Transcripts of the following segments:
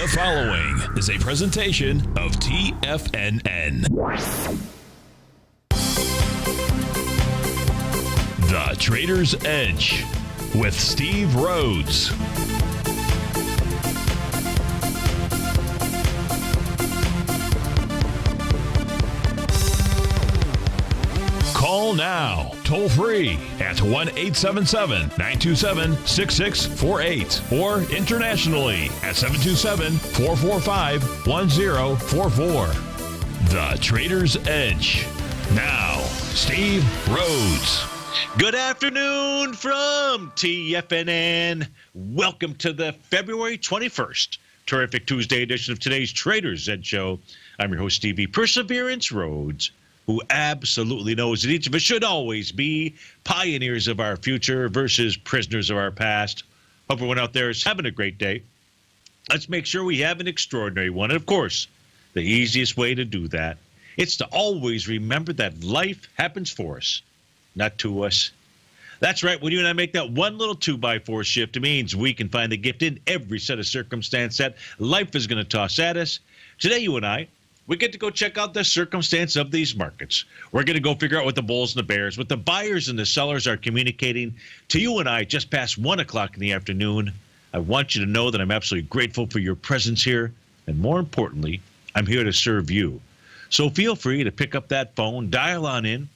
The following is a presentation of TFNN. The Trader's Edge with Steve Rhodes. Call now, toll free at 1-877-927-6648 or internationally at 727-445-1044. The Trader's Edge. Now, Steve Rhodes. Good afternoon from TFNN. Welcome to the February 21st terrific Tuesday edition of today's Trader's Edge Show. I'm your host, Stevie Perseverance Rhodes, who absolutely knows that each of us should always be pioneers of our future versus prisoners of our past. Hope everyone out there is having a great day. Let's make sure we have an extraordinary one. And, of course, the easiest way to do that, it's to always remember that life happens for us, not to us. That's right. When you and I make that one little 2x4 shift, it means we can find the gift in every set of circumstance that life is going to toss at us. Today, you and I, we get to go check out the circumstance of these markets. We're going to go figure out what the bulls and the bears, what the buyers and the sellers are communicating to you and I just past 1 o'clock in the afternoon. I want you to know that I'm absolutely grateful for your presence here. And more importantly, I'm here to serve you. So feel free to pick up that phone, dial on in,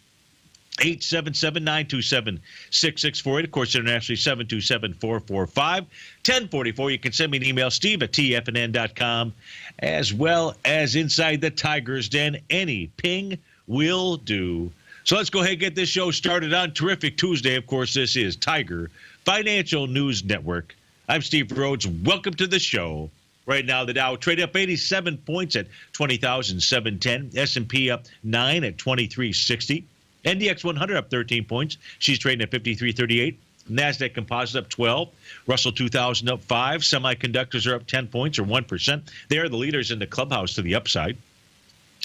877-927-6648. Of course, internationally, 727-445-1044. You can send me an email, steve@tfnn.com, as well as inside the Tiger's Den. Any ping will do. So let's go ahead and get this show started on terrific Tuesday. Of course, this is Tiger Financial News Network. I'm Steve Rhodes. Welcome to the show. Right now, the Dow traded up 87 points at 20,710. S&P up 9 at 2360. NDX 100 up 13 points. She's trading at 5338. NASDAQ Composite up 12. Russell 2000 up 5. Semiconductors are up 10 points or 1%. They are the leaders in the clubhouse to the upside.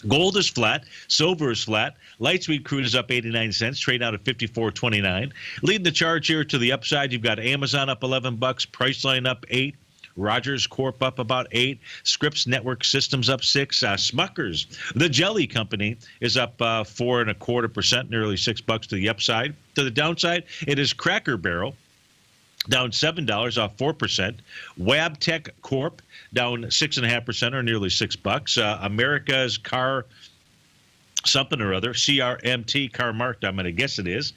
Gold is flat. Silver is flat. Light sweet crude is up 89 cents, trading out at 54.29. Leading the charge here to the upside, you've got Amazon up 11 bucks, Priceline up 8. Rogers Corp up about 8. Scripps Network Systems up 6. Smuckers, the jelly company, is up 4.25%, nearly $6 to the upside. To the downside, it is Cracker Barrel, down $7 off 4%. Wabtec Corp down 6.5% or nearly $6. America's Car something or other, CRMT, Car-Marked, I'm going to guess it is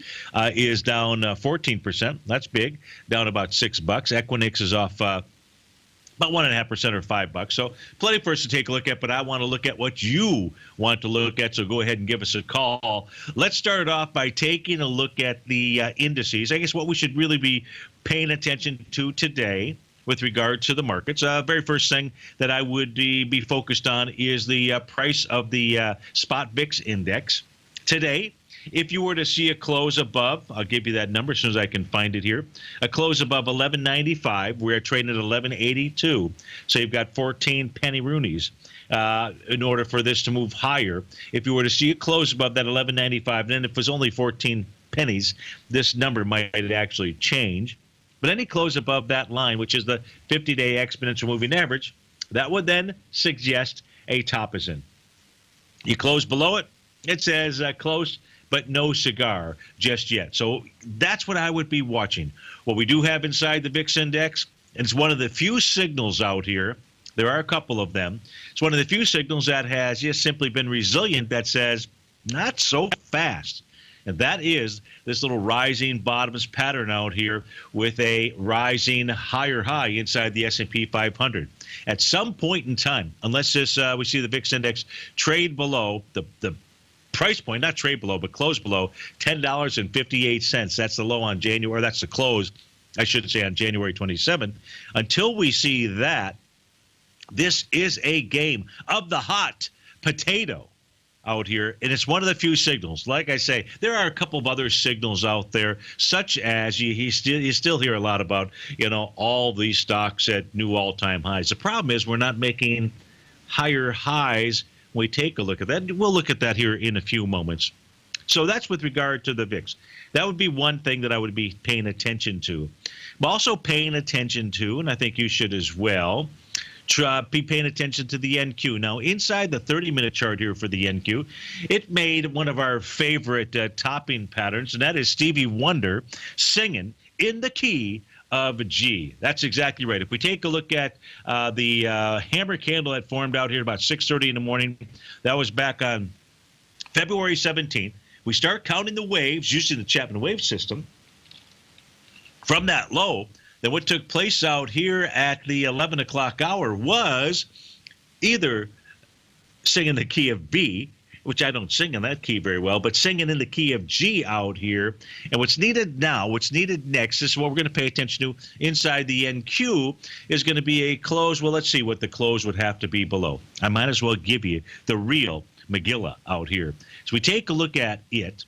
down 14%. That's big, down about $6. Equinix is off about 1.5% or $5. So plenty for us to take a look at, but I want to look at what you want to look at. So go ahead and give us a call. Let's start off by taking a look at the indices. I guess what we should really be paying attention to today with regard to the markets. Very first thing that I would be focused on is the price of the spot VIX index. Today, if you were to see a close above, I'll give you that number as soon as I can find it here, a close above 11.95, we're trading at 11.82. So you've got 14 penny roonies in order for this to move higher. If you were to see a close above that 11.95, then if it was only 14 pennies, this number might actually change. But any close above that line, which is the 50-day exponential moving average, that would then suggest a top is in. You close below it, it says close, but no cigar just yet. So that's what I would be watching. What we do have inside the VIX index, and it's one of the few signals out here, there are a couple of them, it's one of the few signals that has just simply been resilient that says, not so fast. And that is this little rising bottoms pattern out here with a rising higher high inside the S&P 500. At some point in time, unless this we see the VIX index trade below the price point, not trade below, but close below $10.58. That's the low on January. That's the close, I should say, on January 27th. Until we see that, this is a game of the hot potato out here, and it's one of the few signals. Like I say, there are a couple of other signals out there, such as you still hear a lot about, all these stocks at new all-time highs. The problem is we're not making higher highs. We take a look at that. We'll look at that here in a few moments. So that's with regard to the VIX. That would be one thing that I would be paying attention to. I'm also paying attention to, and I think you should as well, Be paying attention to the NQ. Now, inside the 30-minute chart here for the NQ, it made one of our favorite topping patterns, and that is Stevie Wonder singing in the key of G. That's exactly right. If we take a look at the hammer candle that formed out here about 6:30 in the morning, that was back on February 17th. We start counting the waves using the Chapman wave system from that low. Then what took place out here at the 11 o'clock hour was either singing the key of B, which I don't sing in that key very well, but singing in the key of G out here. And what's needed now, what's needed next, this is what we're going to pay attention to inside the NQ, is going to be a close. Well, let's see what the close would have to be below. I might as well give you the real Megillah out here. So we take a look at it.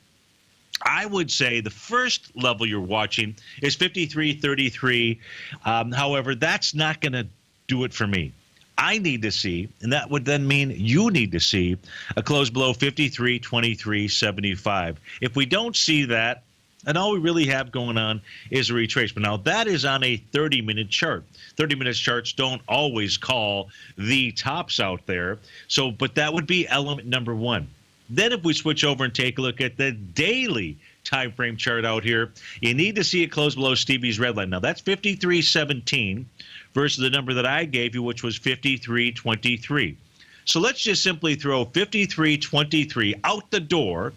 I would say the first level you're watching is 53.33. However, that's not going to do it for me. I need to see, and that would then mean you need to see, a close below 53.23.75. If we don't see that, and all we really have going on is a retracement. Now, that is on a 30-minute chart. 30-minute charts don't always call the tops out there. So, but that would be element number one. Then if we switch over and take a look at the daily time frame chart out here, you need to see it close below Stevie's red line. Now, that's 53.17 versus the number that I gave you, which was 53.23. So let's just simply throw 53.23 out the door,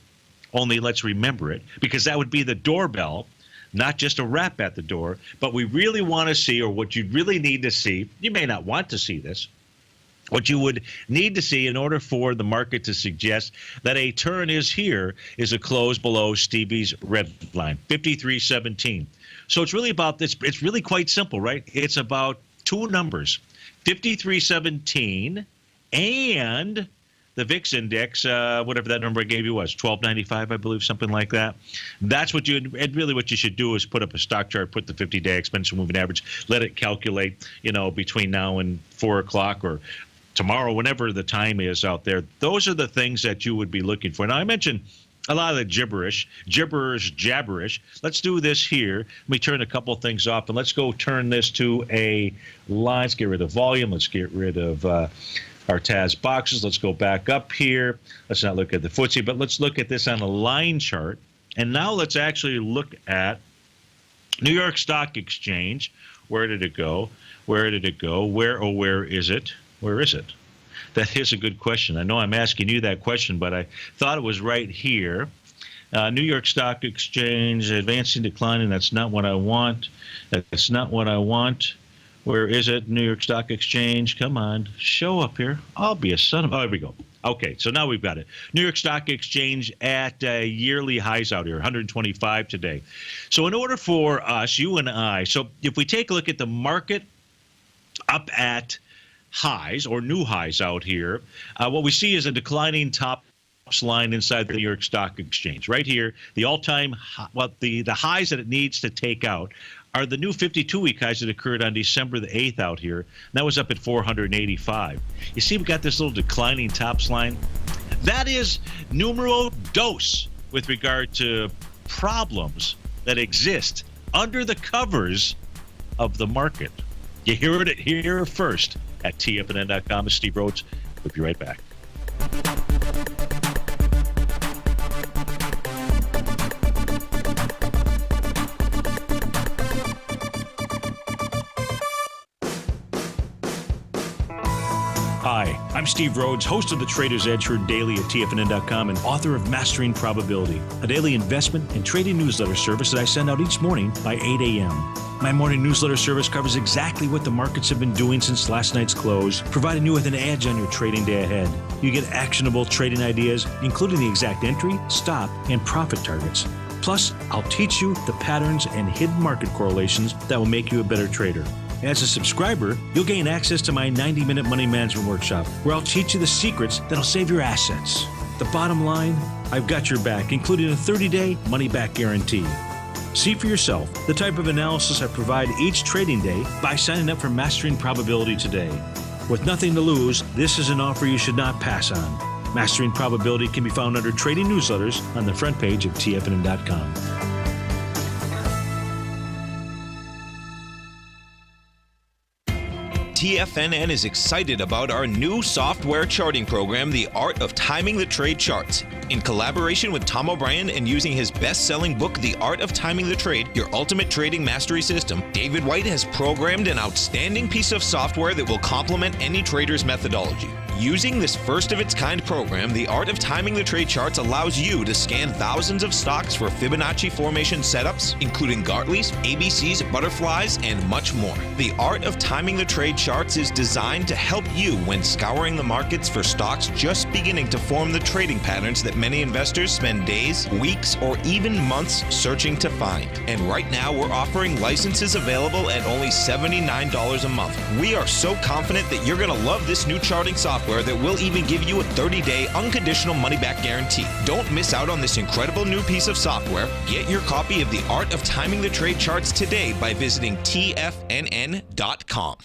only let's remember it, because that would be the doorbell, not just a rap at the door. But we really want to see, or what you really need to see, you may not want to see this, what you would need to see in order for the market to suggest that a turn is here is a close below Stevie's red line, 53.17. So it's really about this. It's really quite simple, right? It's about two numbers, 53.17 and the VIX index, whatever that number I gave you was, 1295, I believe, something like that. That's what you, and really what you should do is put up a stock chart, put the 50-day exponential moving average, let it calculate, between now and 4 o'clock or tomorrow, whenever the time is out there. Those are the things that you would be looking for. Now, I mentioned a lot of the jabberish. Let's do this here. Let me turn a couple of things off, and let's go turn this to a line. Let's get rid of volume. Let's get rid of our TAS boxes. Let's go back up here. Let's not look at the FTSE, but let's look at this on a line chart. And now let's actually look at New York Stock Exchange. Where did it go? Where did it go? Where is it? Where is it? That is a good question. I know I'm asking you that question, but I thought it was right here. New York Stock Exchange, advancing, declining. That's not what I want. That's not what I want. Where is it? New York Stock Exchange. Come on. Show up here. I'll be a son of... Oh, here we go. Okay, so now we've got it. New York Stock Exchange at yearly highs out here, 125 today. So in order for us, you and I, so if we take a look at the market up at highs or new highs out here, what we see is a declining tops line inside the New York Stock Exchange. Right here, the all-time, the highs that it needs to take out are the new 52-week highs that occurred on December the 8th out here. That was up at 485. You see, we got this little declining tops line. That is numero dos with regard to problems that exist under the covers of the market. You hear it here first at TFNN.com. It's Steve Rhodes. We'll be right back. Hi, I'm Steve Rhodes, host of the Trader's Edge, heard daily at TFNN.com and author of Mastering Probability, a daily investment and trading newsletter service that I send out each morning by 8 a.m. My morning newsletter service covers exactly what the markets have been doing since last night's close, providing you with an edge on your trading day ahead. You get actionable trading ideas, including the exact entry, stop, and profit targets. Plus, I'll teach you the patterns and hidden market correlations that will make you a better trader. As a subscriber, you'll gain access to my 90-minute money management workshop, where I'll teach you the secrets that'll save your assets. The bottom line, I've got your back, including a 30-day money-back guarantee. See for yourself the type of analysis I provide each trading day by signing up for Mastering Probability today. With nothing to lose, this is an offer you should not pass on. Mastering Probability can be found under Trading Newsletters on the front page of TFNN.com. TFNN is excited about our new software charting program, The Art of Timing the Trade Charts. In collaboration with Tom O'Brien and using his best-selling book, The Art of Timing the Trade, Your Ultimate Trading Mastery System, David White has programmed an outstanding piece of software that will complement any trader's methodology. Using this first-of-its-kind program, The Art of Timing the Trade Charts allows you to scan thousands of stocks for Fibonacci formation setups, including Gartley's, ABC's, butterflies, and much more. The Art of Timing the Trade Charts is designed to help you when scouring the markets for stocks just beginning to form the trading patterns that many investors spend days, weeks, or even months searching to find. And right now, we're offering licenses available at only $79 a month. We are so confident that you're going to love this new charting software that will even give you a 30-day unconditional money-back guarantee. Don't miss out on this incredible new piece of software. Get your copy of The Art of Timing the Trade Charts today by visiting TFNN.com.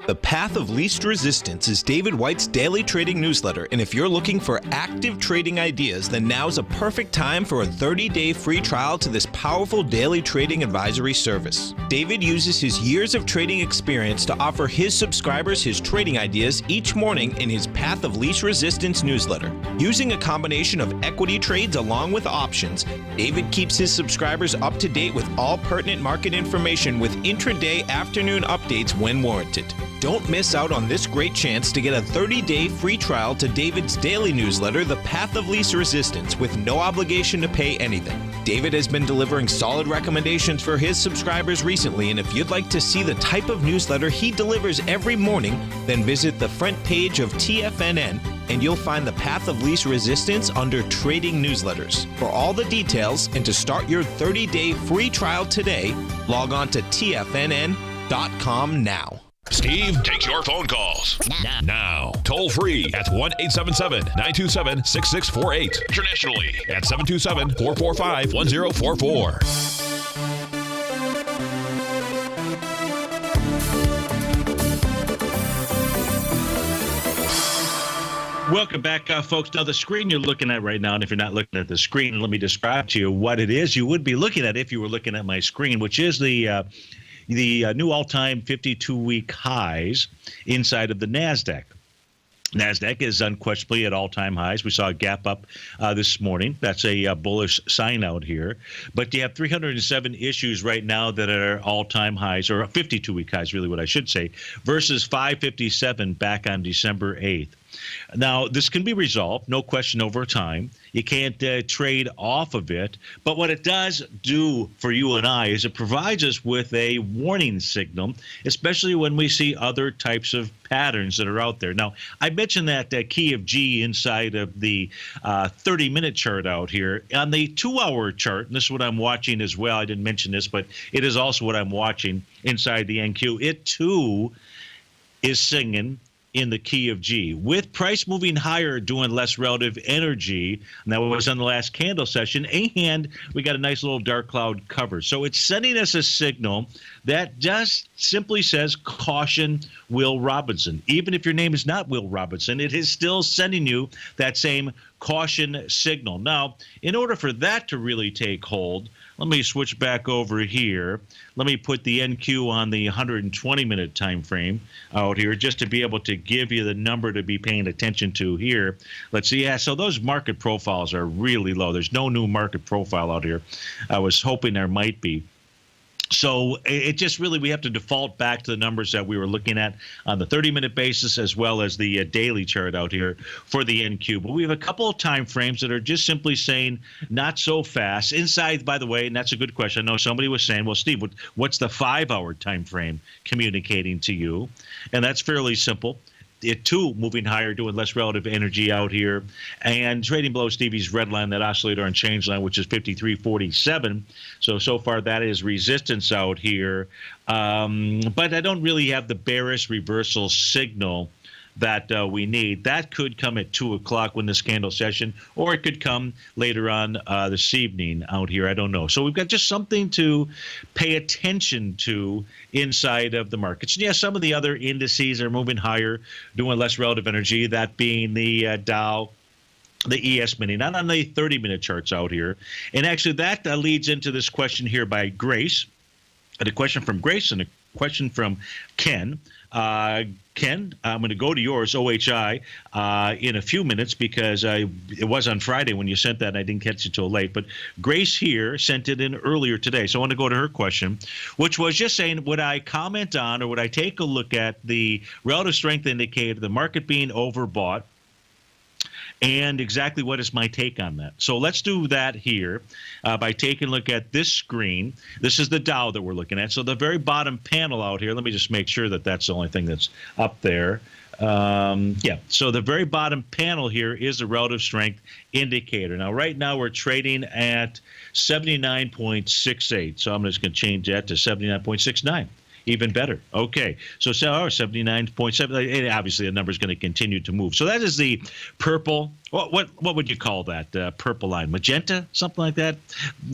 The Path of Least Resistance is David White's daily trading newsletter, and if you're looking for active trading ideas, then now's a perfect time for a 30-day free trial to this powerful daily trading advisory service. David uses his years of trading experience to offer his subscribers his trading ideas each morning in his Path of Least Resistance newsletter. Using a combination of equity trades along with options, David keeps his subscribers up to date with all pertinent market information with intraday afternoon updates when warranted. Don't miss out on this great chance to get a 30-day free trial to David's daily newsletter, The Path of Least Resistance, with no obligation to pay anything. David has been delivering solid recommendations for his subscribers recently, and if you'd like to see the type of newsletter he delivers every morning, then visit the front page of TFNN and you'll find the Path of Least Resistance under Trading Newsletters. For all the details and to start your 30-day free trial today, log on to TFNN.com now. Steve takes your phone calls now. Toll free at 1-877-927-6648. Internationally at 727-445-1044. Welcome back, folks. Now, the screen you're looking at right now, and if you're not looking at the screen, let me describe to you what it is you would be looking at if you were looking at my screen, which is the new all-time 52-week highs inside of the NASDAQ. NASDAQ is unquestionably at all-time highs. We saw a gap up this morning. That's a bullish sign out here. But you have 307 issues right now that are all-time highs, or 52-week highs, really what I should say, versus 557 back on December 8th. Now, this can be resolved, no question, over time. You can't trade off of it. But what it does do for you and I is it provides us with a warning signal, especially when we see other types of patterns that are out there. Now, I mentioned that key of G inside of the 30-minute chart out here. On the 2-hour chart, and this is what I'm watching as well. I didn't mention this, but it is also what I'm watching inside the NQ. It, too, is singing in the key of G, with price moving higher, doing less relative energy. And that was on the last candle session. And we got a nice little dark cloud cover. So it's sending us a signal that just simply says, caution, Will Robinson. Even if your name is not Will Robinson, it is still sending you that same caution signal. Now, in order for that to really take hold, let me switch back over here. Let me put the NQ on the 120-minute time frame out here just to be able to give you the number to be paying attention to here. Let's see. Yeah, so those market profiles are really low. There's no new market profile out here. I was hoping there might be. So it just really, we have to default back to the numbers that we were looking at on the 30-minute basis as well as the daily chart out here for the NQ. But we have a couple of time frames that are just simply saying not so fast. Inside, by the way, and that's a good question. I know somebody was saying, well, Steve, what's the 5-hour time frame communicating to you? And that's fairly simple. It too moving higher, doing less relative energy out here, and trading below Stevie's red line, that oscillator and change line, which is 53.47. So far that is resistance out here, but I don't really have the bearish reversal signal that we need. That could come at 2 o'clock when this candle session, or it could come later on this evening out here. I don't know. So we've got just something to pay attention to inside of the markets. And yes, some of the other indices are moving higher, doing less relative energy, that being the Dow, the ES mini, not on the 30-minute charts out here. And actually that leads into this question here by Grace. The question from Grace, and question from Ken. Ken, I'm going to go to yours, OHI, in a few minutes because it was on Friday when you sent that and I didn't catch it till late. But Grace here sent it in earlier today. So I want to go to her question, which was just saying, would I comment on or would I take a look at the relative strength indicator, the market being overbought, and exactly what is my take on that? So let's do that here by taking a look at this screen. This is the Dow that we're looking at. So the very bottom panel out here, let me just make sure that that's the only thing that's up there. Yeah, so the very bottom panel here is the relative strength indicator. Now, right now we're trading at 79.68. So I'm just going to change that to 79.69. Even better. Okay, so 79.7. Obviously, the number is going to continue to move. So that is the purple. What would you call that? Purple line, magenta, something like that.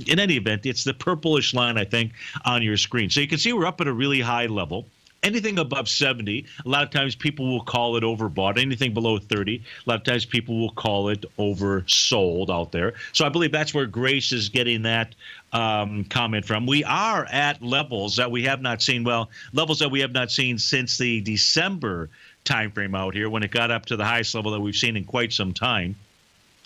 In any event, it's the purplish line, I think, on your screen. So you can see we're up at a really high level. Anything above 70, a lot of times people will call it overbought. Anything below 30, a lot of times people will call it oversold out there. So I believe that's where Grace is getting that comment from. We are at levels that we have not seen, levels that we have not seen since the December timeframe out here when it got up to the highest level that we've seen in quite some time.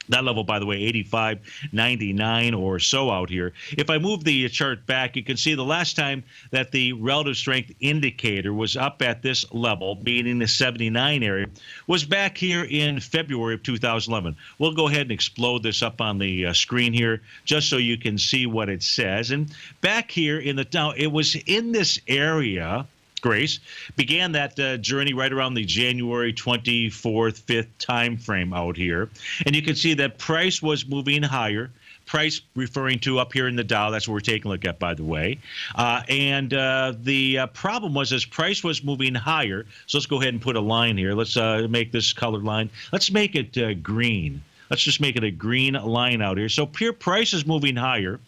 That level, by the way, 85.99 or so out here. If I move the chart back, you can see the last time that the relative strength indicator was up at this level, being in the 79 area, was back here in February of 2011. We'll go ahead and explode this up on the screen here just so you can see what it says. And back here in the now, it was in this area. Grace began that journey right around the January 24th, 5th time frame out here. And you can see that price was moving higher. Price referring to up here in the Dow. That's what we're taking a look at, by the way. And the problem was as price was moving higher. So let's go ahead and put a line here. Let's make this colored line. Let's make it green. Let's just make it a green line out here. So pure price is moving higher.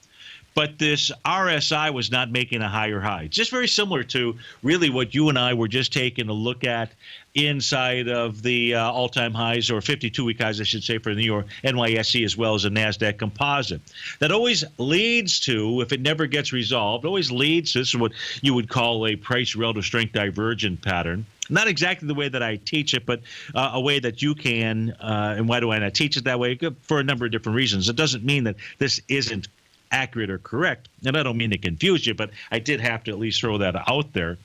But this RSI was not making a higher high. Just very similar to really what you and I were just taking a look at inside of the all-time highs, or 52-week highs, I should say, for the New York NYSE as well as the NASDAQ composite. That always leads to, if it never gets resolved, always leads to, this is what you would call a price relative strength divergent pattern. Not exactly the way that I teach it, but a way that you can, and why do I not teach it that way? For a number of different reasons. It doesn't mean that this isn't accurate or correct, and I don't mean to confuse you, but I did have to at least throw that out there.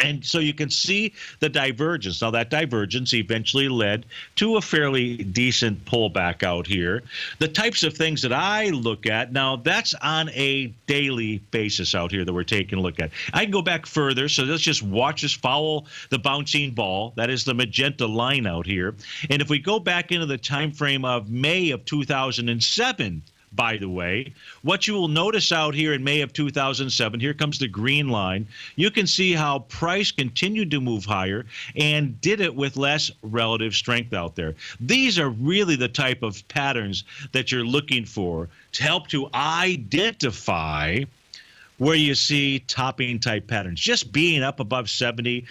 And so you can see the divergence. Now, that divergence eventually led to a fairly decent pullback out here. The types of things that I look at, now that's on a daily basis out here that we're taking a look at. I can go back further, so let's just watch us follow the bouncing ball. That is the magenta line out here. And if we go back into the time frame of May of 2007, by the way, what you will notice out here in May of 2007, here comes the green line. You can see how price continued to move higher and did it with less relative strength out there. These are really the type of patterns that you're looking for to help to identify where you see topping type patterns. Just being up above 70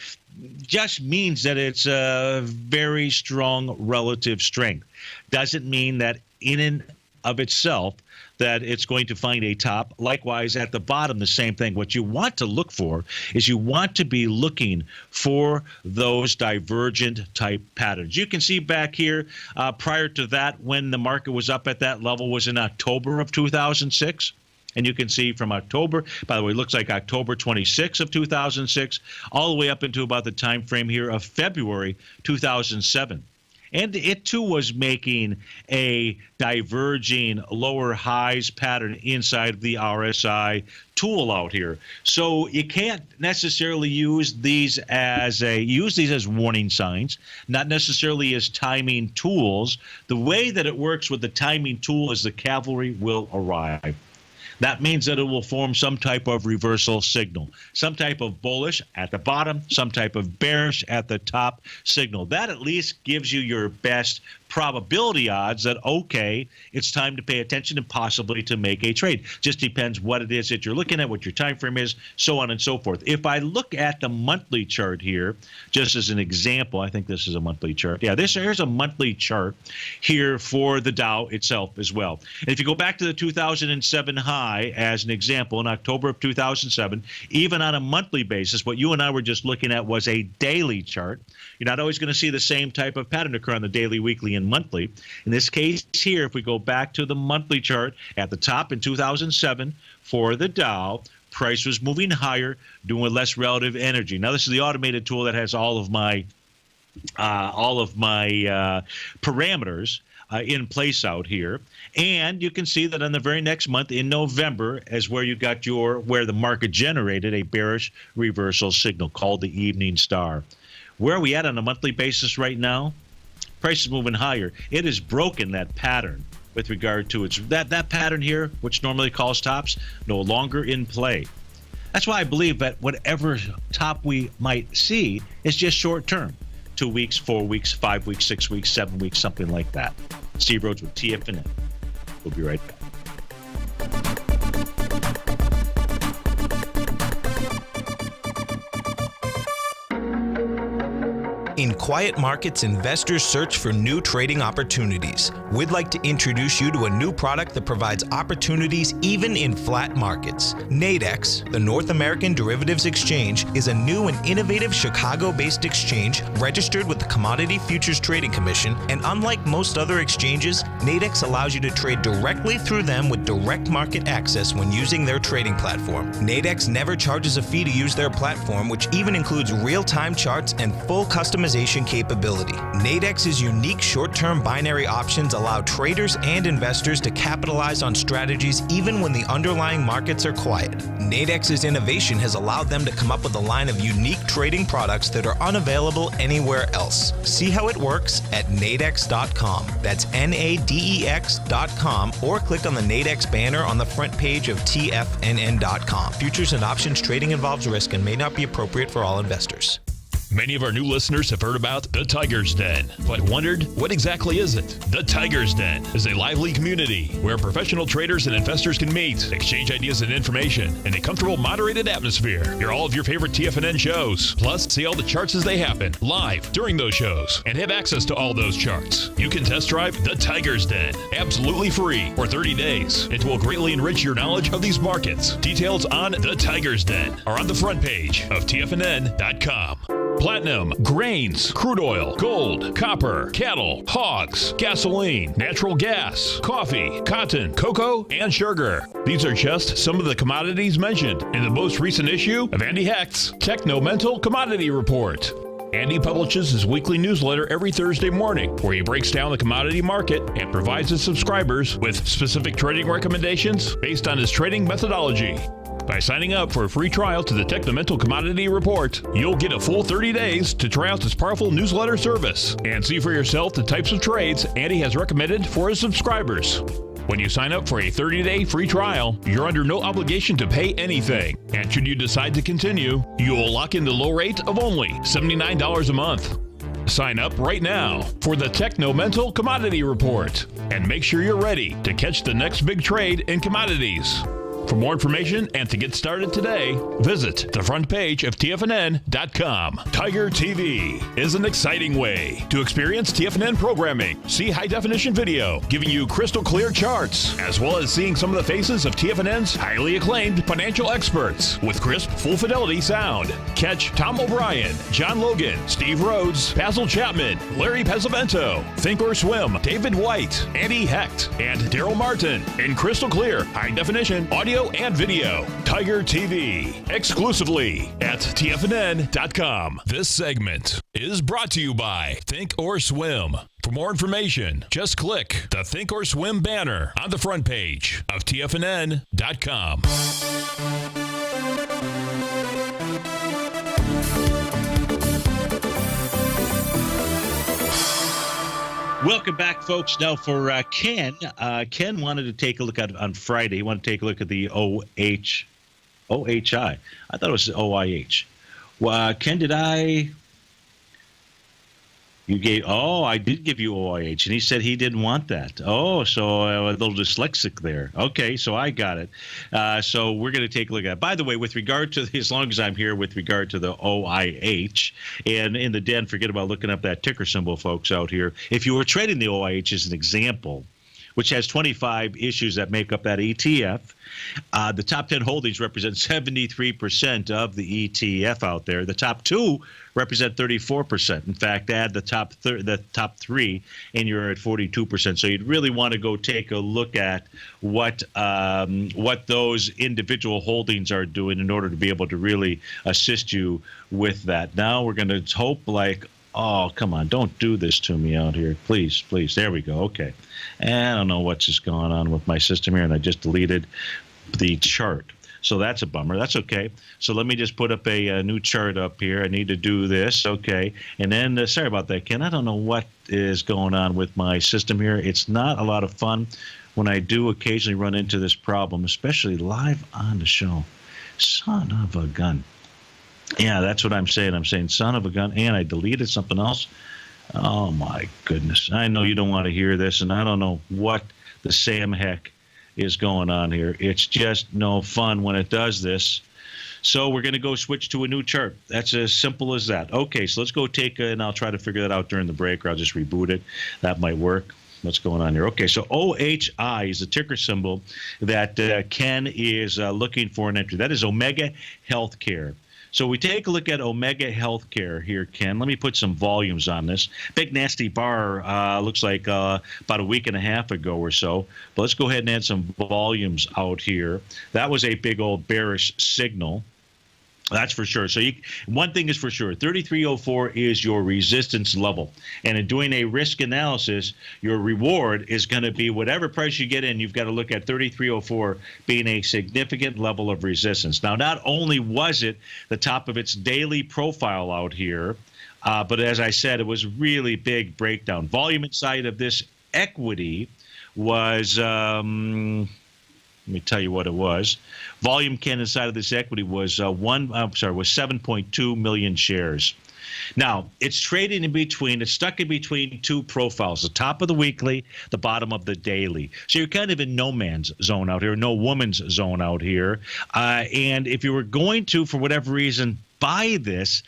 just means that it's a very strong relative strength. Doesn't mean that in and of itself that it's going to find a top. Likewise, at the bottom, the same thing. What you want to look for is you want to be looking for those divergent type patterns. You can see back here prior to that, when the market was up at that level, was in October of 2006. And you can see from October, by the way, it looks like October 26 of 2006, all the way up into about the time frame here of February 2007. And it, too, was making a diverging lower highs pattern inside of the RSI tool out here. So you can't necessarily use these as warning signs, not necessarily as timing tools. The way that it works with the timing tool is the cavalry will arrive. That means that it will form some type of reversal signal, some type of bullish at the bottom, some type of bearish at the top signal. That at least gives you your best probability odds that, okay, it's time to pay attention and possibly to make a trade. Just depends what it is that you're looking at, what your time frame is, so on and so forth. If I look at the monthly chart here, just as an example, I think this is a monthly chart. Yeah, here's a monthly chart here for the Dow itself as well. And if you go back to the 2007 high as an example, in October of 2007, even on a monthly basis, what you and I were just looking at was a daily chart. You're not always going to see the same type of pattern occur on the daily, weekly, and monthly. In this case here, if we go back to the monthly chart at the top in 2007 for the Dow, price was moving higher, doing with less relative energy. Now, this is the automated tool that has all of my parameters in place out here. And you can see that on the very next month in November is where you got where the market generated a bearish reversal signal called the evening star. Where are we at on a monthly basis right now? Price is moving higher. It has broken that pattern with regard to its that pattern here, which normally calls tops, no longer in play. That's why I believe that whatever top we might see is just short term. 2 weeks, 4 weeks, 5 weeks, 6 weeks, 7 weeks, something like that. Steve Rhodes with TFNN. We'll be right back. In quiet markets, investors search for new trading opportunities. We'd like to introduce you to a new product that provides opportunities even in flat markets. Nadex, the North American Derivatives Exchange, is a new and innovative Chicago-based exchange registered with the Commodity Futures Trading Commission, and unlike most other exchanges, Nadex allows you to trade directly through them with direct market access when using their trading platform. Nadex never charges a fee to use their platform, which even includes real-time charts and full customization capability. Nadex's unique short-term binary options allow traders and investors to capitalize on strategies even when the underlying markets are quiet. Nadex's innovation has allowed them to come up with a line of unique trading products that are unavailable anywhere else. See how it works at nadex.com. That's NADEX.com, or click on the Nadex banner on the front page of TFNN.com. Futures and options trading involves risk and may not be appropriate for all investors. Many of our new listeners have heard about the Tiger's Den, but wondered, what exactly is it? The Tiger's Den is a lively community where professional traders and investors can meet, exchange ideas and information in a comfortable, moderated atmosphere. Hear all of your favorite TFNN shows, plus see all the charts as they happen live during those shows, and have access to all those charts. You can test drive the Tiger's Den absolutely free for 30 days. It will greatly enrich your knowledge of these markets. Details on the Tiger's Den are on the front page of TFNN.com. Platinum, grains, crude oil, gold, copper, cattle, hogs, gasoline, natural gas, coffee, cotton, cocoa, and sugar. These are just some of the commodities mentioned in the most recent issue of Andy Hecht's Techno-Mental Commodity Report. Andy publishes his weekly newsletter every Thursday morning, where he breaks down the commodity market and provides his subscribers with specific trading recommendations based on his trading methodology. By signing up for a free trial to the Techno-Mental Commodity Report, you'll get a full 30 days to try out this powerful newsletter service and see for yourself the types of trades Andy has recommended for his subscribers. When you sign up for a 30-day free trial, you're under no obligation to pay anything. And should you decide to continue, you will lock in the low rate of only $79 a month. Sign up right now for the Techno-Mental Commodity Report and make sure you're ready to catch the next big trade in commodities. For more information and to get started today, visit the front page of TFNN.com. Tiger TV is an exciting way to experience TFNN programming. See high-definition video giving you crystal clear charts, as well as seeing some of the faces of TFNN's highly acclaimed financial experts with crisp, full-fidelity sound. Catch Tom O'Brien, John Logan, Steve Rhodes, Basil Chapman, Larry Pesavento, Think or Swim, David White, Andy Hecht, and Daryl Martin in crystal clear, high-definition audio and video. Tiger TV, exclusively at TFNN.com. This segment is brought to you by Think or Swim. For more information, just click the Think or Swim banner on the front page of TFNN.com. Welcome back, folks. Now for Ken. Ken wanted to take a look at on Friday. He wanted to take a look at the OHI. I thought it was OIH. Ken, did I You gave. Oh, I did give you OIH, and he said he didn't want that. Oh, so a little dyslexic there. Okay, so I got it. So we're going to take a look at it. By the way, with regard to, as long as I'm here, with regard to the OIH, and in the den, forget about looking up that ticker symbol, folks out here. If you were trading the OIH as an example, which has 25 issues that make up that ETF. The top 10 holdings represent 73% of the ETF out there. The top 2 represent 34%. In fact, add the top 3, and you're at 42%. So you'd really want to go take a look at what those individual holdings are doing in order to be able to really assist you with that. Now we're going to hope oh, come on, don't do this to me out here. Please, please. There we go. Okay. And I don't know what's just going on with my system here, and I just deleted the chart. So that's a bummer. That's okay. So let me just put up a new chart up here. I need to do this. Okay. And then, sorry about that, Ken. I don't know what is going on with my system here. It's not a lot of fun when I do occasionally run into this problem, especially live on the show. Son of a gun. Yeah, that's what I'm saying. I'm saying son of a gun, and I deleted something else. Oh, my goodness. I know you don't want to hear this, and I don't know what the Sam heck is going on here. It's just no fun when it does this. So we're going to go switch to a new chart. That's as simple as that. Okay, so let's go and I'll try to figure that out during the break, or I'll just reboot it. That might work. What's going on here? Okay, so OHI is the ticker symbol that Ken is looking for an entry. That is Omega Healthcare. So we take a look at Omega Healthcare here, Ken. Let me put some volumes on this. Big nasty bar looks like about a week and a half ago or so. But let's go ahead and add some volumes out here. That was a big old bearish signal. That's for sure. So one thing is for sure, 3304 is your resistance level. And in doing a risk analysis, your reward is going to be whatever price you get in, you've got to look at 3304 being a significant level of resistance. Now, not only was it the top of its daily profile out here, but as I said, it was really big breakdown. Volume inside of this equity was... let me tell you what it was. Volume, Ken, inside of this equity was 7.2 million shares. Now, it's trading in between, it's stuck in between two profiles, the top of the weekly, the bottom of the daily. So you're kind of in no man's zone out here, no woman's zone out here. And if you were going to, for whatever reason, buy this,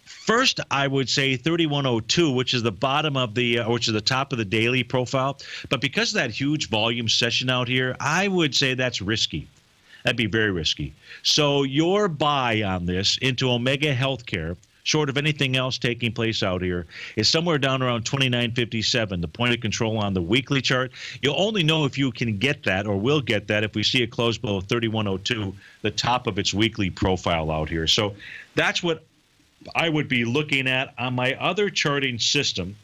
first, I would say 3102, which is the bottom of which is the top of the daily profile. But because of that huge volume session out here, I would say that's risky. That'd be very risky. So your buy on this into Omega Healthcare, short of anything else taking place out here, is somewhere down around 29.57, the point of control on the weekly chart. You'll only know if you can get that, or will get that, if we see it close below 3102, the top of its weekly profile out here. So that's what I would be looking at on my other charting system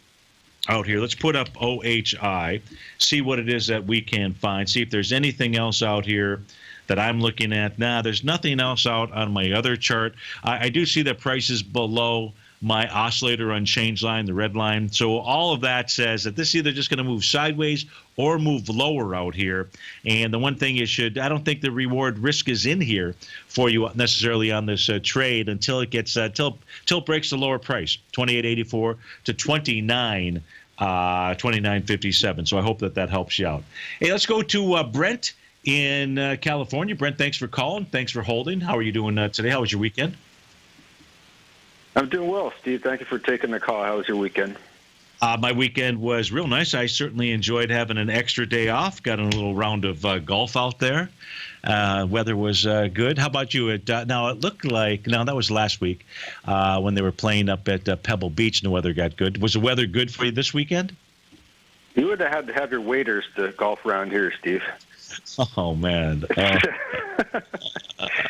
out here. Let's put up OHI, see what it is that we can find, see if there's anything else out here that I'm looking at. Nah, there's nothing else out on my other chart. I do see that prices below my oscillator unchanged line, the red line. So all of that says that this is either just going to move sideways or move lower out here. And the one thing I don't think the reward risk is in here for you necessarily on this trade until it gets till it breaks the lower price, 28.84 to 29.57. So I hope that helps you out. Hey, let's go to Brent in California. Brent, thanks for calling. Thanks for holding. How are you doing today? How was your weekend? I'm doing well, Steve. Thank you for taking the call. How was your weekend? My weekend was real nice. I certainly enjoyed having an extra day off. Got in a little round of golf out there. Weather was good. How about you? Now, it looked like, that was last week when they were playing up at Pebble Beach and the weather got good. Was the weather good for you this weekend? You would have had to have your waders to golf around here, Steve. Oh, man.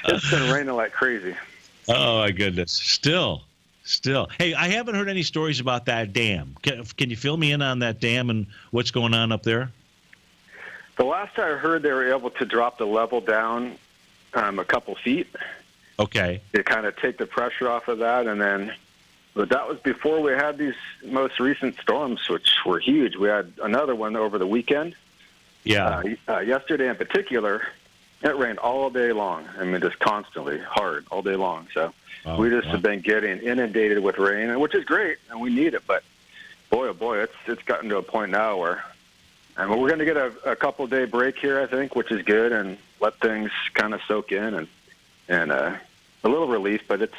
It's been raining like crazy. Oh, my goodness. Still. Hey, I haven't heard any stories about that dam. Can you fill me in on that dam and what's going on up there? The last I heard, they were able to drop the level down a couple feet. Okay. To kind of take the pressure off of that. But that was before we had these most recent storms, which were huge. We had another one over the weekend. Yeah. Yesterday in particular, it rained all day long. I mean, just constantly, hard, all day long. So we just have been getting inundated with rain, which is great, and we need it. But boy, oh boy, it's gotten to a point now where, and we're going to get a couple-day break here, I think, which is good, and let things kind of soak in and a little relief. But it's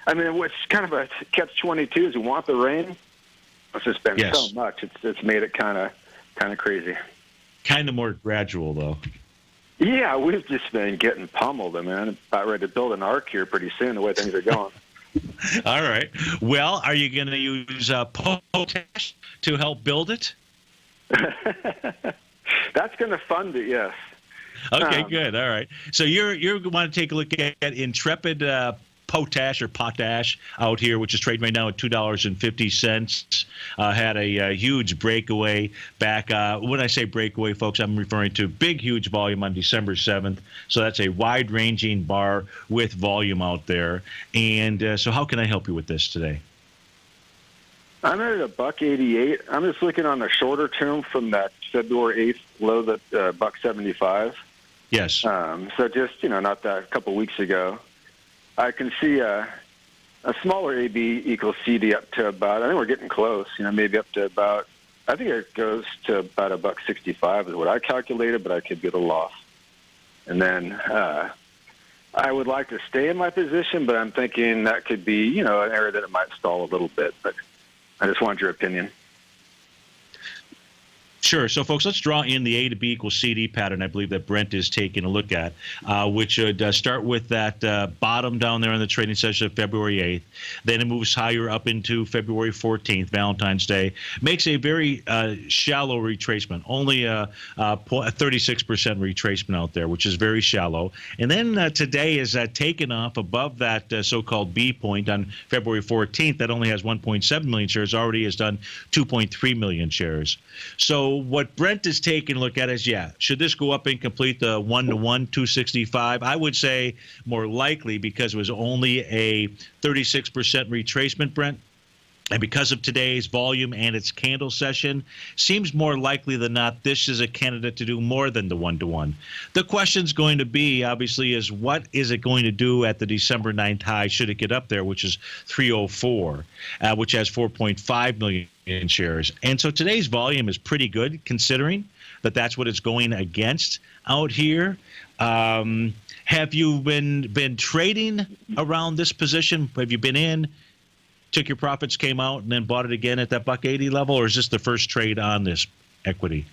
kind of a catch-22 is we want the rain. It's just been so much. It's made it kind of crazy. Kind of more gradual, though. Yeah, we've just been getting pummeled. I mean, I'm about ready to build an ark here pretty soon, the way things are going. All right. Well, are you going to use potash to help build it? That's going to fund it, yes. Okay, good. All right. So you're want to take a look at Intrepid potash out here, which is trading right now at $2.50. Had a huge breakaway back. When I say breakaway, folks, I'm referring to big, huge volume on December 7th. So that's a wide-ranging bar with volume out there. And so how can I help you with this today? I'm at $1.88. I'm just looking on the shorter term from that February 8th low, that $1.75. Yes. So just, not that a couple weeks ago. I can see a smaller AB equals CD up to about, I think we're getting close, maybe up to about, I think it goes to about $1.65 is what I calculated, but I could get a loss. And then I would like to stay in my position, but I'm thinking that could be, an area that it might stall a little bit. But I just want your opinion. Sure. So, folks, let's draw in the A to B equals CD pattern I believe that Brent is taking a look at, which should start with that bottom down there on the trading session of February 8th. Then it moves higher up into February 14th, Valentine's Day. Makes a very shallow retracement, only a 36% retracement out there, which is very shallow. And then today is taken off above that so-called B point on February 14th. That only has 1.7 million shares, already has done 2.3 million shares. So what Brent is taking a look at is, should this go up and complete the 1-to-1 265? I would say more likely, because it was only a 36% retracement, Brent. And because of today's volume and its candle session, seems more likely than not this is a candidate to do more than the 1-to-1. The question's going to be, obviously, is what is it going to do at the December 9th high should it get up there, which is 304, which has 4.5 million shares. And so today's volume is pretty good, considering that that's what it's going against out here. Have you been trading around this position? Have you been in, took your profits, came out, and then bought it again at that $1.80 level, or is this the first trade on this equity?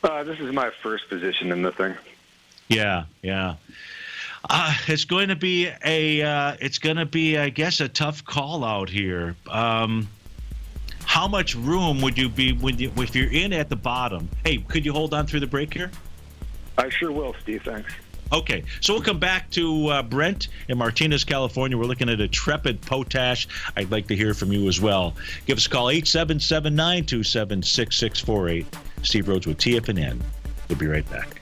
This is my first position in the thing. Yeah. It's going to be I guess, a tough call out here. How much room would you be if you're in at the bottom? Hey, could you hold on through the break here? I sure will, Steve. Thanks. Okay, so we'll come back to Brent in Martinez, California. We're looking at Intrepid potash. I'd like to hear from you as well. Give us a call, 877-927-6648. Steve Rhodes with TFNN. We'll be right back.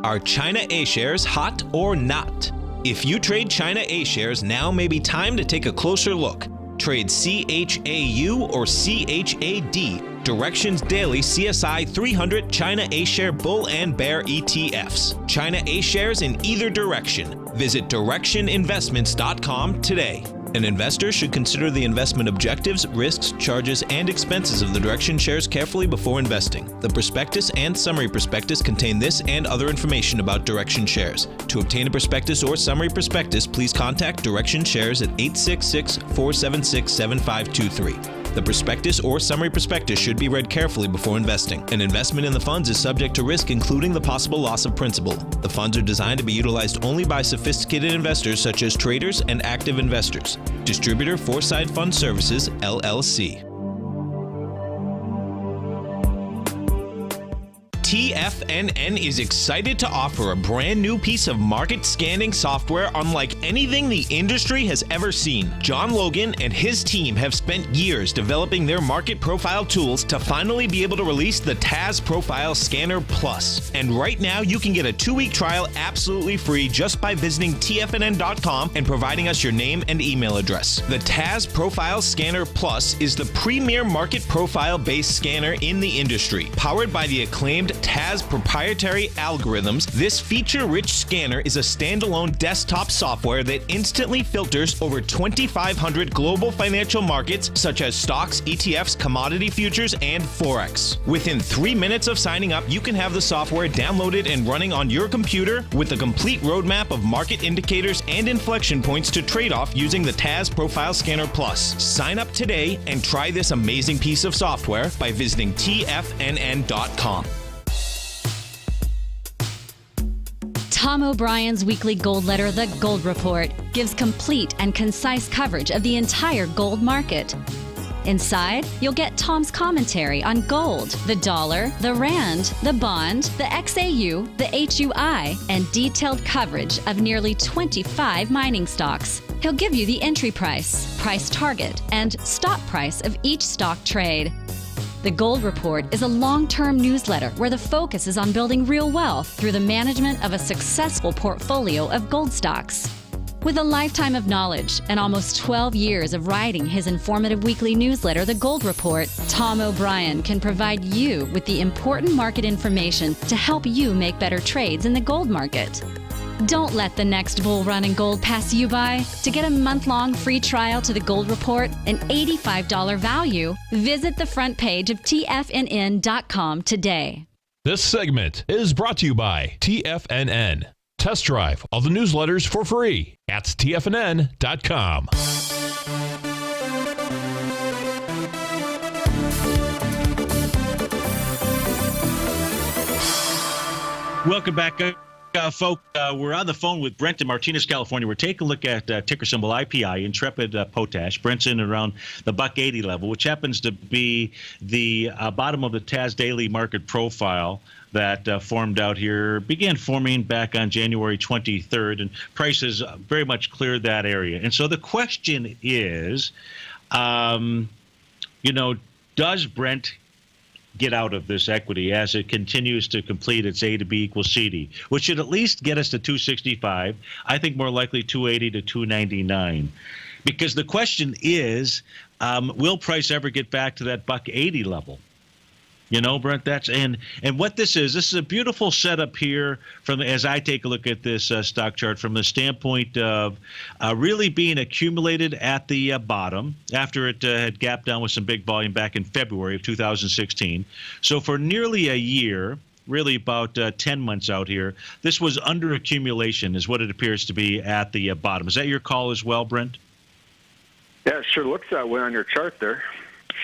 Are China A shares hot or not? If you trade China A shares, now may be time to take a closer look. Trade CHAU or CHAD, Directions Daily CSI 300 China A Share Bull and Bear ETFs. China A shares in either direction. Visit directioninvestments.com today. An investor should consider the investment objectives, risks, charges, and expenses of the Direction shares carefully before investing. The prospectus and summary prospectus contain this and other information about Direction shares. To obtain a prospectus or summary prospectus, please contact Direction shares at 866-476-7523. The prospectus or summary prospectus should be read carefully before investing. An investment in the funds is subject to risk, including the possible loss of principal. The funds are designed to be utilized only by sophisticated investors such as traders and active investors. Distributor Foreside Fund Services, LLC. TFNN is excited to offer a brand new piece of market scanning software unlike anything the industry has ever seen. John Logan and his team have spent years developing their market profile tools to finally be able to release the TAS Profile Scanner Plus. And right now you can get a 2-week trial absolutely free just by visiting TFNN.com and providing us your name and email address. The TAS Profile Scanner Plus is the premier market profile based scanner in the industry, powered by the acclaimed TAS proprietary algorithms, this feature-rich scanner is a standalone desktop software that instantly filters over 2,500 global financial markets such as stocks, ETFs, commodity futures, and Forex. Within 3 minutes of signing up, you can have the software downloaded and running on your computer with a complete roadmap of market indicators and inflection points to trade off using the TAS Profile Scanner Plus. Sign up today and try this amazing piece of software by visiting TFNN.com. Tom O'Brien's weekly gold letter, The Gold Report, gives complete and concise coverage of the entire gold market. Inside, you'll get Tom's commentary on gold, the dollar, the rand, the bond, the XAU, the HUI, and detailed coverage of nearly 25 mining stocks. He'll give you the entry price, price target, and stop price of each stock trade. The Gold Report is a long-term newsletter where the focus is on building real wealth through the management of a successful portfolio of gold stocks. With a lifetime of knowledge and almost 12 years of writing his informative weekly newsletter, The Gold Report, Tom O'Brien can provide you with the important market information to help you make better trades in the gold market. Don't let the next bull run in gold pass you by. To get a month-long free trial to The Gold Report, an $85 value, visit the front page of TFNN.com today. This segment is brought to you by TFNN. Test drive all the newsletters for free at TFNN.com. Welcome back, folks. We're on the phone with Brent in Martinez, California. We're taking a look at ticker symbol IPI, Intrepid Potash. Brent's in around the $1.80 level, which happens to be the bottom of the TAS daily market profile that formed out here, began forming back on January 23rd, and prices very much cleared that area. And so the question is, does Brent get out of this equity as it continues to complete its A to B equals CD, which should at least get us to 265. I think more likely 280 to 299. Because the question is, will price ever get back to that $1.80 level? Brent, that's and what this is a beautiful setup here from as I take a look at this stock chart from the standpoint of really being accumulated at the bottom after it had gapped down with some big volume back in February of 2016. So for nearly a year, really about 10 months out here, this was under accumulation is what it appears to be at the bottom. Is that your call as well, Brent? Yeah, it sure looks that way on your chart there.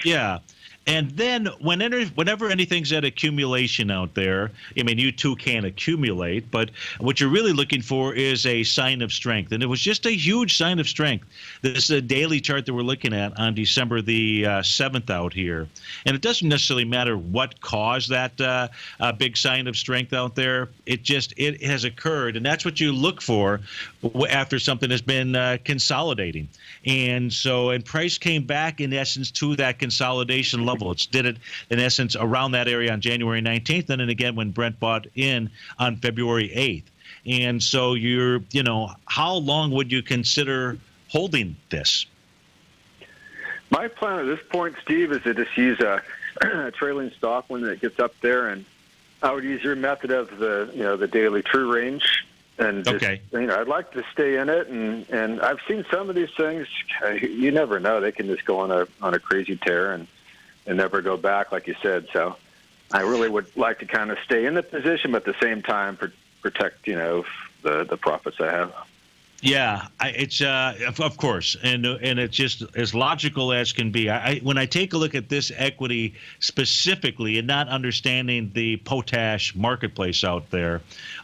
Yeah. And then whenever anything's at accumulation out there, I mean, you too can accumulate, but what you're really looking for is a sign of strength. And it was just a huge sign of strength. This is a daily chart that we're looking at on December the 7th out here. And it doesn't necessarily matter what caused that big sign of strength out there. It has occurred. And that's what you look for after something has been consolidating. And price came back in essence to that consolidation level. It did it in essence around that area on January 19th, and then again when Brent bought in on February 8th. And so how long would you consider holding this? My plan at this point, Steve, is to just use a trailing stop when it gets up there, and I would use your method of the daily true range. And just, okay. I'd like to stay in it, and I've seen some of these things. You never know; they can just go on a crazy tear and never go back, like you said. So, I really would like to kind of stay in the position, but at the same time protect the profits I have. Yeah, it's of course, and it's just as logical as can be. When I take a look at this equity specifically, and not understanding the potash marketplace out there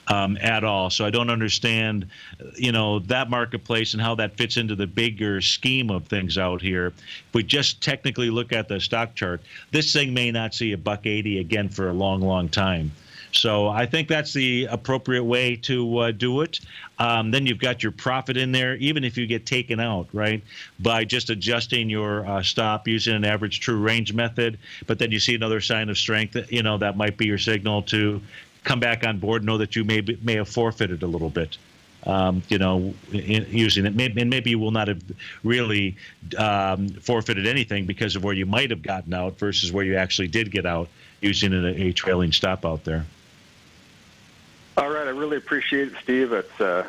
at all, so I don't understand, that marketplace and how that fits into the bigger scheme of things out here. If we just technically look at the stock chart, this thing may not see $1.80 again for a long, long time. So I think that's the appropriate way to do it. Then you've got your profit in there, even if you get taken out, right, by just adjusting your stop using an average true range method. But then you see another sign of strength, that might be your signal to come back on board, know that you may have forfeited a little bit. using it. Maybe you will not have really forfeited anything because of where you might have gotten out versus where you actually did get out using a trailing stop out there. All right. I really appreciate it, Steve. It's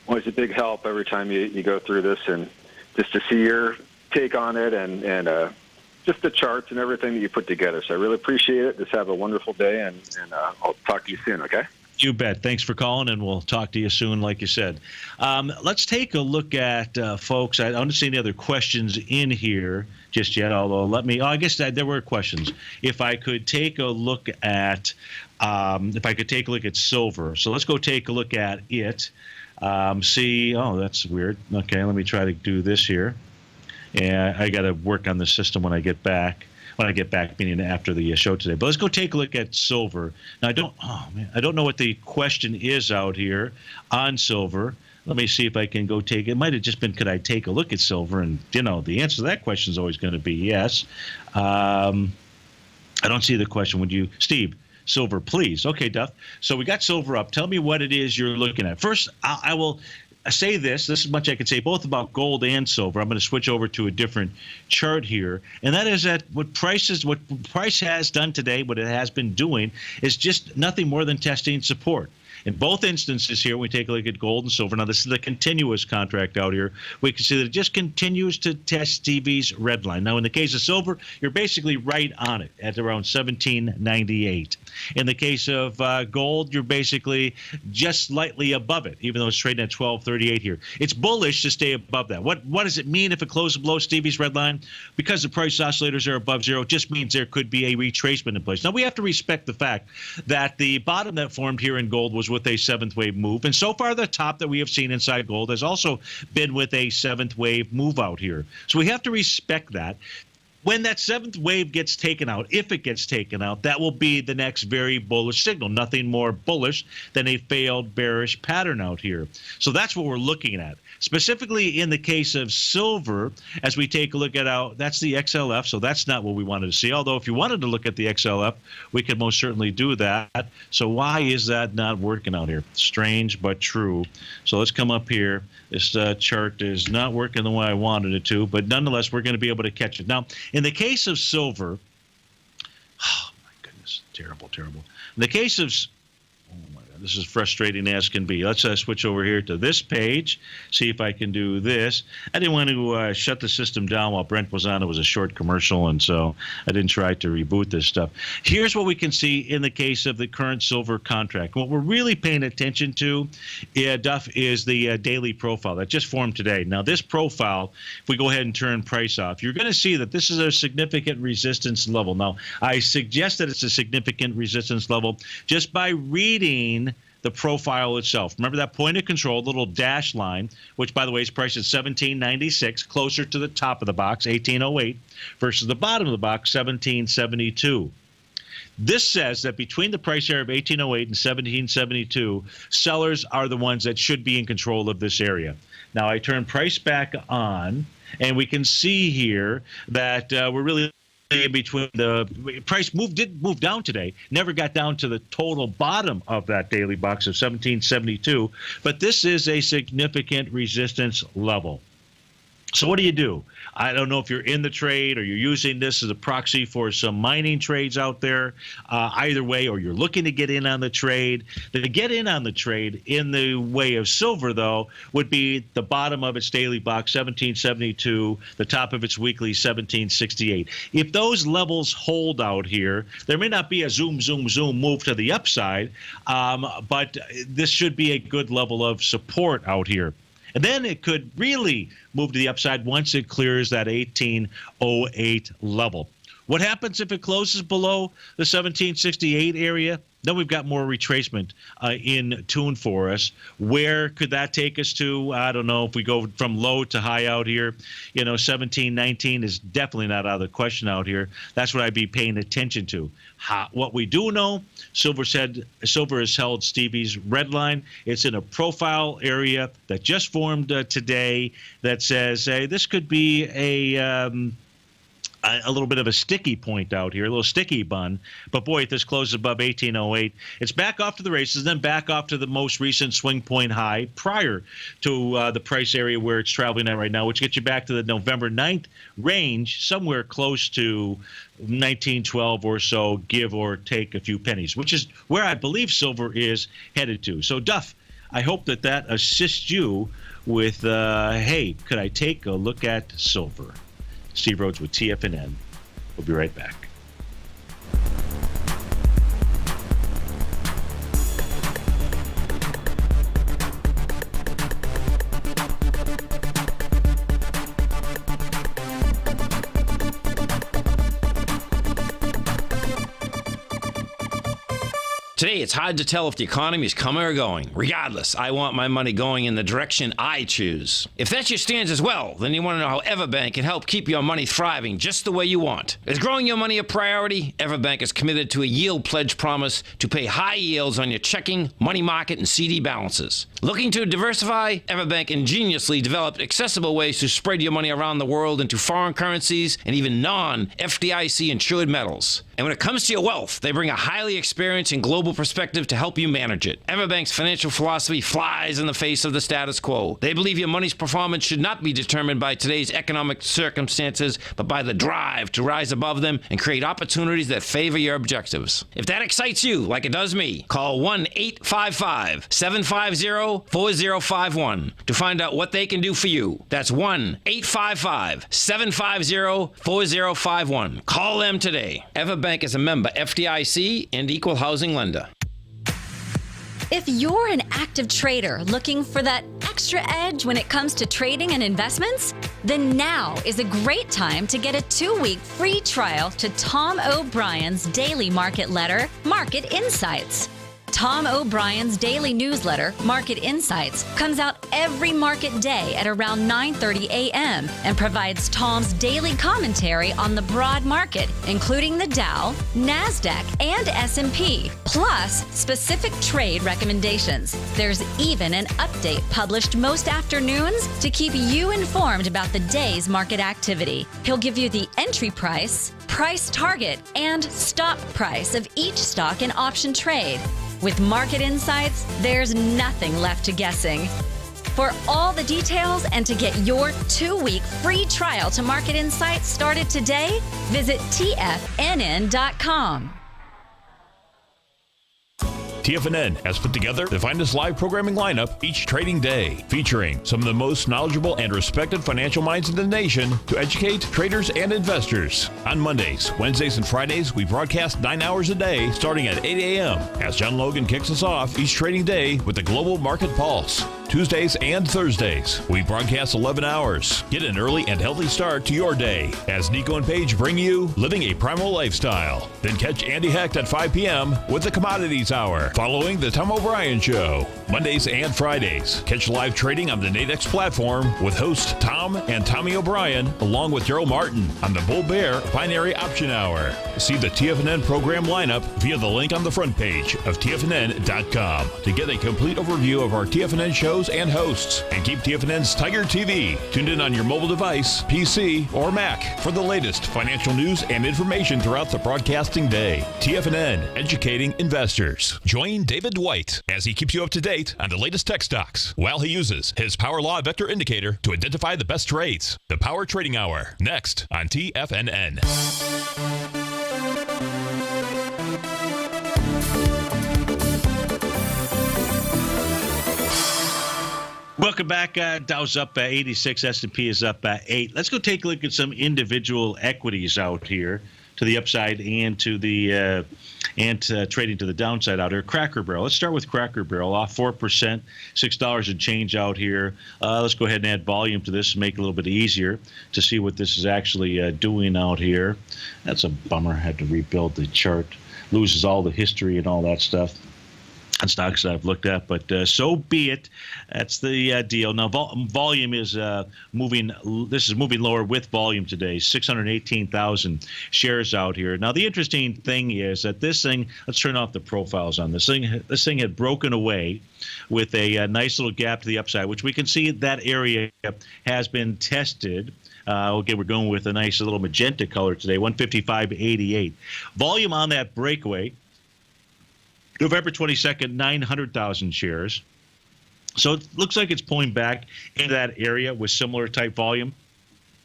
always a big help every time you go through this, and just to see your take on it and just the charts and everything that you put together. So I really appreciate it. Just have a wonderful day, and I'll talk to you soon, okay? You bet. Thanks for calling, and we'll talk to you soon, like you said. Let's take a look at, folks. I don't see any other questions in here just yet, although I guess there were questions. If I could take a look at silver. So let's go take a look at it. That's weird. Okay, let me try to do this here. Yeah, I got to work on the system when I get back. Meaning after the show today. But let's go take a look at silver. Now, I don't know what the question is out here on silver. Let me see if I can go take it. Might have just been, could I take a look at silver? And, the answer to that question is always going to be yes. I don't see the question. Would you, Steve? Silver, please. Okay, Duff. So we got silver up. Tell me what it is you're looking at. First, I will say this is much I can say both about gold and silver. I'm going to switch over to a different chart here, and that is that what price has done today, what it has been doing, is just nothing more than testing support. In both instances here, we take a look at gold and silver. Now, this is the continuous contract out here. We can see that it just continues to test Stevie's red line. Now, in the case of silver, you're basically right on it at around 1798. In the case of gold, you're basically just slightly above it, even though it's trading at 1238 here. It's bullish to stay above that. What does it mean if it closes below Stevie's red line? Because the price oscillators are above zero, it just means there could be a retracement in place. Now, we have to respect the fact that the bottom that formed here in gold was with a seventh wave move. And so far, the top that we have seen inside gold has also been with a seventh wave move out here. So we have to respect that. When that seventh wave gets taken out, if it gets taken out, that will be the next very bullish signal. Nothing more bullish than a failed bearish pattern out here. So that's what we're looking at. Specifically in the case of silver, as we take a look at that's the XLF, so that's not what we wanted to see. Although if you wanted to look at the XLF, we could most certainly do that. So why is that not working out here? Strange but true. So let's come up here. This chart is not working the way I wanted it to, but nonetheless, we're going to be able to catch it. Now, in the case of silver, oh my goodness, terrible. In the case of, oh my God, this is frustrating as can be. Let's switch over here to this page, see if I can do this. I didn't want to shut the system down while Brent was on. It was a short commercial, and so I didn't try to reboot this stuff. Here's what we can see in the case of the current silver contract. What we're really paying attention to, Duff, is the daily profile that just formed today. Now, this profile, if we go ahead and turn price off, you're going to see that this is a significant resistance level. Now, I suggest that it's a significant resistance level just by reading the profile itself. Remember that point of control, little dash line, which, by the way, is priced at 1796, closer to the top of the box, 1808, versus the bottom of the box, 1772. This says that between the price area of 1808 and 1772, sellers are the ones that should be in control of this area. Now, I turn price back on, and we can see here that we're really in between. The price did move down today, never got down to the total bottom of that daily box of 1772, but this is a significant resistance level. So what do? I don't know if you're in the trade or you're using this as a proxy for some mining trades out there. Either way, or you're looking to get in on the trade. To get in on the trade in the way of silver, though, would be the bottom of its daily box, 1772, the top of its weekly, 1768. If those levels hold out here, there may not be a zoom move to the upside, but this should be a good level of support out here. And then it could really move to the upside once it clears that 1808 level. What happens if it closes below the 1768 area? Then we've got more retracement in tune for us. Where could that take us to? I don't know. If we go from low to high out here, 1719 is definitely not out of the question out here. That's what I'd be paying attention to. What we do know, silver has held Stevie's red line. It's in a profile area that just formed today that says, hey, this could be a a little bit of a sticky point out here, a little sticky bun. But boy, if this closes above 1808, it's back off to the races, then back off to the most recent swing point high prior to the price area where it's traveling at right now, which gets you back to the November 9th range, somewhere close to 1912 or so, give or take a few pennies, which is where I believe silver is headed to. So, Duff, I hope that assists you with, hey, could I take a look at silver? Steve Rhodes with TFNN. We'll be right back. Today, it's hard to tell if the economy is coming or going. Regardless, I want my money going in the direction I choose. If that's your stance as well, then you want to know how Everbank can help keep your money thriving just the way you want. Is growing your money a priority? Everbank is committed to a yield pledge promise to pay high yields on your checking, money market, and CD balances. Looking to diversify? Everbank ingeniously developed accessible ways to spread your money around the world into foreign currencies and even non-FDIC insured metals. And when it comes to your wealth, they bring a highly experienced and global perspective to help you manage it. Everbank's financial philosophy flies in the face of the status quo. They believe your money's performance should not be determined by today's economic circumstances, but by the drive to rise above them and create opportunities that favor your objectives. If that excites you, like it does me, call 1-855-750-4051 to find out what they can do for you. That's 1-855-750-4051. Call them today. Everbank is a member FDIC and equal housing lender. If you're an active trader looking for that extra edge when it comes to trading and investments, then now is a great time to get a 2-week free trial to Tom O'Brien's daily market letter, Market Insights. Tom O'Brien's daily newsletter, Market Insights, comes out every market day at around 9:30 a.m. and provides Tom's daily commentary on the broad market, including the Dow, NASDAQ, and S&P, plus specific trade recommendations. There's even an update published most afternoons to keep you informed about the day's market activity. He'll give you the entry price, price target, and stop price of each stock and option trade. With Market Insights, there's nothing left to guessing. For all the details and to get your 2-week free trial to Market Insights started today, visit TFNN.com. TFNN has put together the finest live programming lineup each trading day, featuring some of the most knowledgeable and respected financial minds in the nation to educate traders and investors. On Mondays, Wednesdays, and Fridays, we broadcast 9 hours a day starting at 8 a.m. as John Logan kicks us off each trading day with the Global Market Pulse. Tuesdays and Thursdays, we broadcast 11 hours. Get an early and healthy start to your day as Nico and Paige bring you Living a Primal Lifestyle. Then catch Andy Hecht at 5 p.m. with the Commodities Hour, following the Tom O'Brien Show. Mondays and Fridays, catch live trading on the Nadex platform with hosts Tom and Tommy O'Brien, along with Daryl Martin on the Bull Bear Binary Option Hour. See the TFNN program lineup via the link on the front page of TFNN.com to get a complete overview of our TFNN shows and hosts. And keep TFNN's Tiger TV tuned in on your mobile device, PC, or Mac for the latest financial news and information throughout the broadcasting day. TFNN, educating investors. Join David White as he keeps you up to date on the latest tech stocks while he uses his Power Law Vector Indicator to identify the best trades. The Power Trading Hour, next on TFNN. Welcome back. Dow's up 86. S&P is up 8. Let's go take a look at some individual equities out here to the upside and to the trading to the downside out here. Cracker Barrel. Let's start with Cracker Barrel, off 4%, $6 and change out here. Let's go ahead and add volume to this and make it a little bit easier to see what this is actually doing out here. That's a bummer. I had to rebuild the chart. Loses all the history and all that stuff on stocks that I've looked at, but so be it. That's the deal. Now, volume is moving. This is moving lower with volume today. 618,000 shares out here. Now, the interesting thing is that this thing. Let's turn off the profiles on this thing. This thing had broken away with a nice little gap to the upside, which we can see that area has been tested Okay, we're going with a nice little magenta color today, 155.88. Volume on that breakaway, November 22nd, 900,000 shares. So it looks like it's pulling back into that area with similar type volume.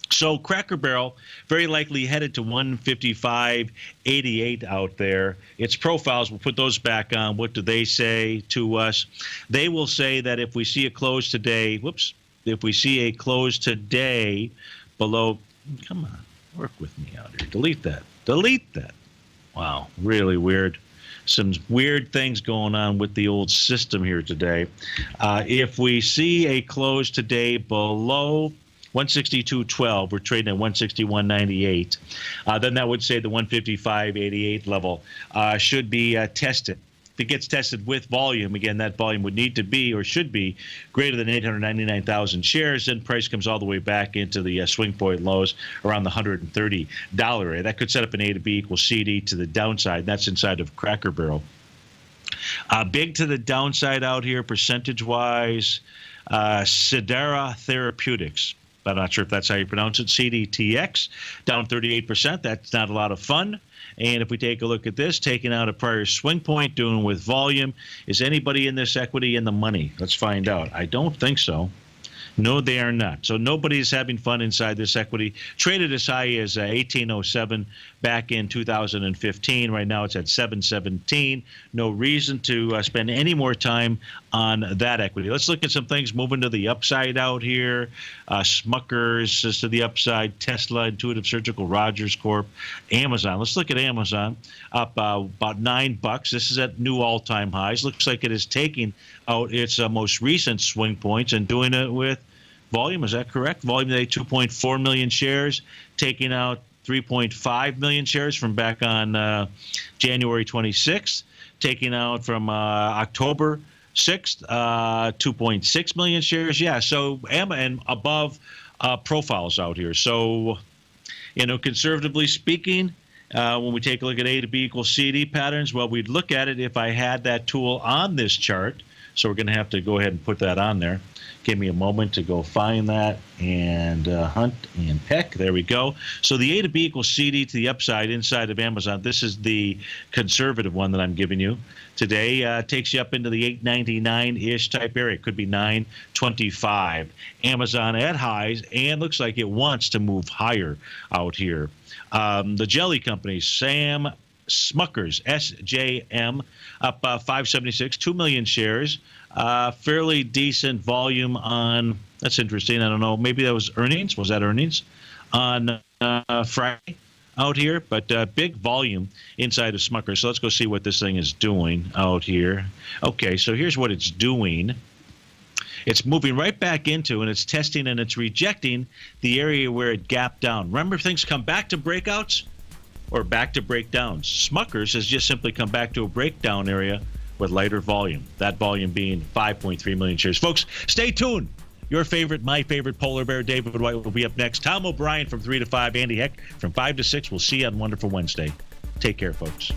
So Cracker Barrel very likely headed to 155.88 out there. Its profiles, we'll put those back on. What do they say to us? They will say that if we see a close today, if we see a close today below, come on, work with me out here. Delete that. Wow, really weird. Some weird things going on with the old system here today. If we see a close today below 162.12, we're trading at 161.98. Then that would say the 155.88 level should be tested. If it gets tested with volume, again, that volume would need to be or should be greater than 899,000 shares. Then price comes all the way back into the swing point lows around the $130 area. That could set up an A to B equals CD to the downside. That's inside of Cracker Barrel. Big to the downside out here, percentage-wise, Sedera Therapeutics. I'm not sure if that's how you pronounce it. CDTX, down 38%. That's not a lot of fun. And if we take a look at this, taking out a prior swing point, doing with volume, is anybody in this equity in the money? Let's find out. I don't think so. No, they are not. So nobody's having fun inside this equity. Traded as high as 1807 back in 2015. Right now it's at 717. No reason to spend any more time on that equity. Let's look at some things moving to the upside out here. Smuckers is to the upside. Tesla, Intuitive Surgical, Rogers Corp, Amazon. Let's look at Amazon. Up about $9. This is at new all-time highs. Looks like it is taking out its most recent swing points and doing it with volume. Is that correct? Volume today, 2.4 million shares, taking out 3.5 million shares from back on January 26th, taking out from October 6th, 2.6 million shares. Yeah, so and above profiles out here. So, conservatively speaking, when we take a look at A to B equals CD patterns, well, we'd look at it if I had that tool on this chart. So we're going to have to go ahead and put that on there. Give me a moment to go find that and hunt and peck. There we go. So the A to B equals CD to the upside inside of Amazon. This is the conservative one that I'm giving you today. Takes you up into the 899-ish type area. It could be 925. Amazon at highs and looks like it wants to move higher out here. The jelly company, Smuckers, SJM, up 576, 2 million shares. Fairly decent volume on, that's interesting. I don't know. Maybe that was earnings. Was that earnings on Friday out here? But big volume inside of Smuckers. So let's go see what this thing is doing out here. Okay, so here's what it's doing. It's moving right back into, and it's testing and it's rejecting the area where it gapped down. Remember, things come back to breakouts or back to breakdowns. Smuckers has just simply come back to a breakdown area with lighter volume. That volume being 5.3 million shares. Folks, stay tuned. Your favorite, my favorite polar bear, David White, will be up next. Tom O'Brien from 3 to 5. Andy Heck from 5 to 6. We'll see you on Wonderful Wednesday. Take care, folks.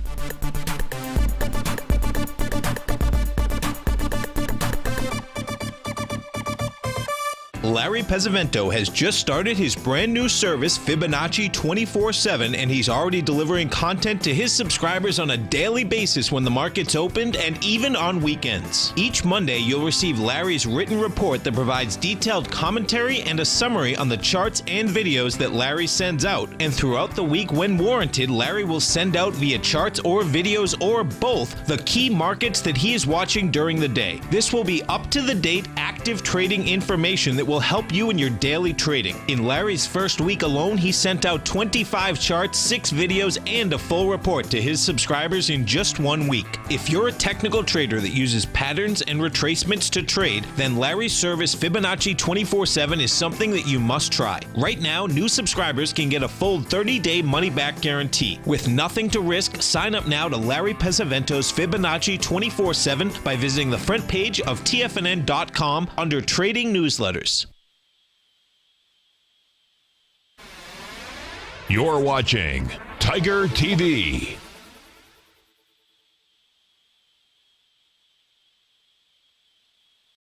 Larry Pesavento has just started his brand new service, Fibonacci 24/7, and he's already delivering content to his subscribers on a daily basis when the market's opened and even on weekends. Each Monday, you'll receive Larry's written report that provides detailed commentary and a summary on the charts and videos that Larry sends out. And throughout the week, when warranted, Larry will send out via charts or videos or both the key markets that he is watching during the day. This will be up-to-the-date, active trading information that will help you in your daily trading. In Larry's first week alone, he sent out 25 charts, 6 videos, and a full report to his subscribers in just 1 week. If you're a technical trader that uses patterns and retracements to trade, then Larry's service Fibonacci 24/7 is something that you must try. Right now, new subscribers can get a full 30-day money-back guarantee. With nothing to risk, sign up now to Larry Pesavento's Fibonacci 24/7 by visiting the front page of TFNN.com under Trading Newsletters. You're watching Tiger TV.